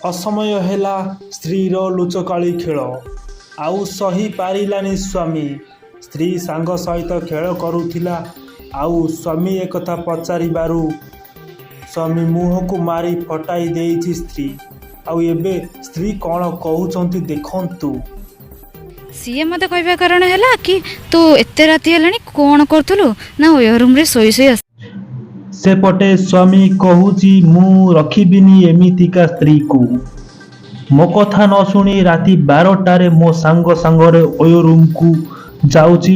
असमय ହେଲା ସ୍ତ୍ରୀର ଲୁଚକାଳି ଖେଳ। ଆଉ ସହି ପାରିଲାନି ସ୍ୱାମୀ। ସ୍ତ୍ରୀ ସାଙ୍ଗ ସହିତ ଖେଳ କରୁଥିଲା। ଆଉ ସ୍ୱାମୀ ଏକଥା ପଚାରିବାରୁ ସ୍ୱାମୀ ମୁହଁକୁ ମାରି ଫଟାଇ ଦେଇଛି ସ୍ତ୍ରୀ। ଆଉ ଏବେ ସ୍ତ୍ରୀ କ'ଣ କହୁଛନ୍ତି ଦେଖନ୍ତୁ। ସିଏ ମୋତେ କହିବା କାରଣ ହେଲା କି ତୁ ଏତେ ରାତି ହେଲାଣି କ'ଣ କରୁଥିଲୁ ନା ଓୟୋ ରୁମ୍ରେ ଶୋଇ ଶୋଇ ଆସ। ସେପଟେ ସ୍ୱାମୀ କହୁଛି ମୁଁ ରଖିବିନି ଏମିତିକା ସ୍ତ୍ରୀକୁ। ମୋ କଥା ନ ଶୁଣି ରାତି 12ଟାରେ ମୋ ସାଙ୍ଗରେ ଓୟୋ ରୁମ୍କୁ ଯାଉଛି।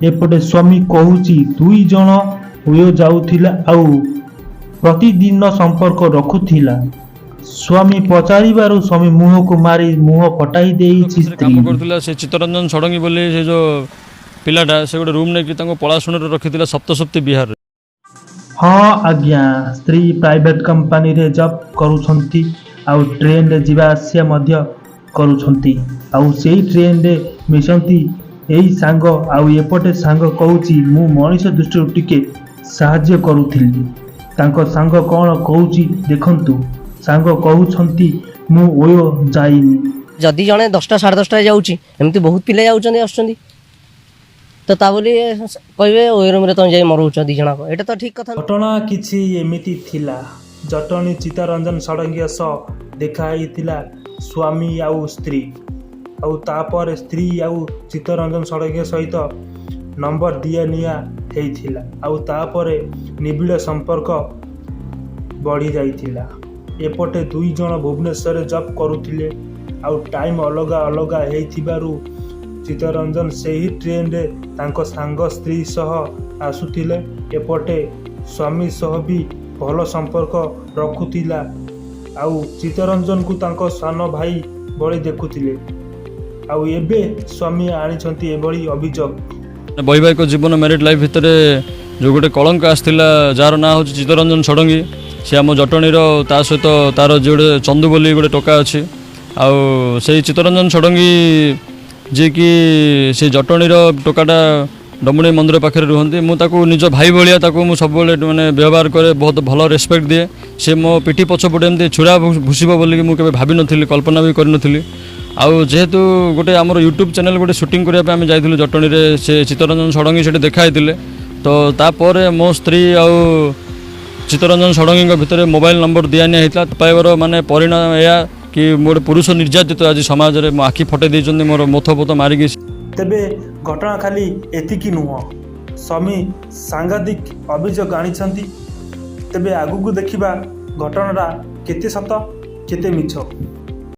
ଏପଟେ ସ୍ୱାମୀ କହୁଛି 2 ଜଣ ଓୟୋ ଯାଉଥିଲା ଆଉ ପ୍ରତିଦିନ ସମ୍ପର୍କ ରଖୁଥିଲା। ସ୍ୱାମୀ ପଚାରିବାରୁ ସ୍ୱାମୀ ମୁହଁକୁ ମାରି ମୁହଁ ଫଟାଇ ଦେଇଛି ସ୍ତ୍ରୀ। କାମ କରୁଥିଲା ସେ ଚିତ୍ତରଞ୍ଜନ ଷଡ଼ଙ୍ଗୀ ବୋଲି ସେ ଯେଉଁ ପିଲାଟା ସେ ଗୋଟେ ରୁମ୍ ନେଇକି ତାଙ୍କୁ ପଳାଶୁଣୀରେ ରଖିଥିଲା ସପ୍ତଶକ୍ତି ବିହାରରେ। ହଁ ଆଜ୍ଞା, ସ୍ତ୍ରୀ ପ୍ରାଇଭେଟ କମ୍ପାନୀରେ ଜବ୍ କରୁଛନ୍ତି ଆଉ ଟ୍ରେନରେ ଯିବା ଆସିବା ମଧ୍ୟ କରୁଛନ୍ତି। ଆଉ ସେଇ ଟ୍ରେନରେ ମିଶନ୍ତି ଏଇ ସାଙ୍ଗ। ଆଉ ଏପଟେ ସାଙ୍ଗ କହୁଛି ମୁଁ ମଣିଷ ଦୃଷ୍ଟିରୁ ଟିକେ ସାହାଯ୍ୟ କରୁଥିଲି। ତାଙ୍କ ସାଙ୍ଗ କ'ଣ କହୁଛି ଦେଖନ୍ତୁ। ସାଙ୍ଗ କହୁଛନ୍ତି ମୁଁ ଓୟୋ ଯାଇନି। ଯଦି ଜଣେ 10ଟା 10:30 ଯାଉଛି ଏମିତି ବହୁତ ପିଲା ଯାଉଛନ୍ତି ଆସୁଛନ୍ତି ତ ତା ବୋଲି କହିବେ ଓୟୋ ରୁମ୍ରେ ତମେ ଯାଇ ମରଉଛ 2 ଜଣକ, ଏଇଟା ତ ଠିକ୍ କଥା। ଘଟଣା କିଛି ଏମିତି ଥିଲା। ଜଟଣୀ ଚିତ୍ତରଞ୍ଜନ ଷଡ଼ଙ୍ଗୀ ସହ ଦେଖା ହେଇଥିଲା ସ୍ୱାମୀ ଆଉ ସ୍ତ୍ରୀ। ଆଉ ତାପରେ ସ୍ତ୍ରୀ ଆଉ ଚିତ୍ତରଞ୍ଜନ ଷଡ଼ଙ୍ଗୀ ସହିତ ନମ୍ବର ଦିଆ ନିଆ ହେଇଥିଲା। ଆଉ ତାପରେ ନିବିଡ଼ ସମ୍ପର୍କ ବଢ଼ି ଯାଇଥିଲା। ଏପଟେ 2 ଜଣ ଭୁବନେଶ୍ୱରରେ ଜବ୍ କରୁଥିଲେ ଆଉ ଟାଇମ୍ ଅଲଗା ଅଲଗା ହେଇଥିବାରୁ ଚିତ୍ତରଞ୍ଜନ ସେହି ଟ୍ରେନରେ ତାଙ୍କ ସାଙ୍ଗ ସ୍ତ୍ରୀ ସହ ଆସୁଥିଲେ। ଏପଟେ ସ୍ୱାମୀ ସହ ବି ଭଲ ସମ୍ପର୍କ ରଖୁଥିଲା ଆଉ ଚିତ୍ତରଞ୍ଜନକୁ ତାଙ୍କ ସାନ ଭାଇ ଭଳି ଦେଖୁଥିଲେ। ଆଉ ଏବେ ସ୍ୱାମୀ ଆଣିଛନ୍ତି ଏଭଳି ଅଭିଯୋଗ। ବୈବାହିକ ଜୀବନ ମ୍ୟାରିଡ୍ ଲାଇଫ୍ ଭିତରେ ଯେଉଁ ଗୋଟେ କଳଙ୍କ ଆସିଥିଲା ଯାହାର ନାଁ ହେଉଛି ଚିତ୍ତରଞ୍ଜନ ଷଡ଼ଙ୍ଗୀ, ସେ ଆମ ଜଟଣୀର, ତା ସହିତ ତାର ଯେ ଗୋଟେ ଚନ୍ଦୁ ବୋଲି ଗୋଟେ ଟୋକା ଅଛି। ଆଉ ସେଇ ଚିତ୍ତରଞ୍ଜନ ଷଡ଼ଙ୍ଗୀ ଯିଏକି ସେ ଜଟଣୀର ଟୋକାଟା ଡମୁଣେଇ ମନ୍ଦିର ପାଖରେ ରୁହନ୍ତି। ମୁଁ ତାକୁ ନିଜ ଭାଇ ଭଳିଆ ତାକୁ ମୁଁ ସବୁବେଳେ ମାନେ ବ୍ୟବହାର କରେ, ବହୁତ ଭଲ ରେସ୍ପେକ୍ଟ ଦିଏ। ସେ ମୋ ପିଠି ପଛପଟେ ଏମିତି ଛୁରା ଭୁଷିବ ବୋଲିକି ମୁଁ କେବେ ଭାବିନଥିଲି, କଳ୍ପନା ବି କରିନଥିଲି। ଆଉ ଯେହେତୁ ଗୋଟେ ଆମର ୟୁଟ୍ୟୁବ୍ ଚ୍ୟାନେଲ୍ ଗୋଟେ ସୁଟିଂ କରିବା ପାଇଁ ଆମେ ଯାଇଥିଲୁ ଜଟଣୀରେ, ସେ ଚିତ୍ତରଞ୍ଜନ ଷଡ଼ଙ୍ଗୀ ସେଠି ଦେଖା ହେଇଥିଲେ। ତ ତାପରେ ମୋ ସ୍ତ୍ରୀ ଆଉ ଚିତ୍ତରଞ୍ଜନ ଷଡ଼ଙ୍ଗୀଙ୍କ ଭିତରେ ମୋବାଇଲ ନମ୍ବର ଦିଆ ନିଆ ହେଇଥିଲା। ପାଇବାର ମାନେ ପରିଣାମ ଏହା କି ମୁଁ ଗୋଟେ ପୁରୁଷ ନିର୍ଯାତିତ ଆଜି ସମାଜରେ ମୋ ଆଖି ଫଟେଇ ଦେଇଛନ୍ତି, ମୋର ମୋଥ ପୋଥ ମାରିକି। ତେବେ ଘଟଣା ଖାଲି ଏତିକି ନୁହଁ, ସ୍ୱାମୀ ସାଂଘାତିକ ଅଭିଯୋଗ ଆଣିଛନ୍ତି। ତେବେ ଆଗକୁ ଦେଖିବା ଘଟଣାଟା କେତେ ସତ କେତେ ମିଛ।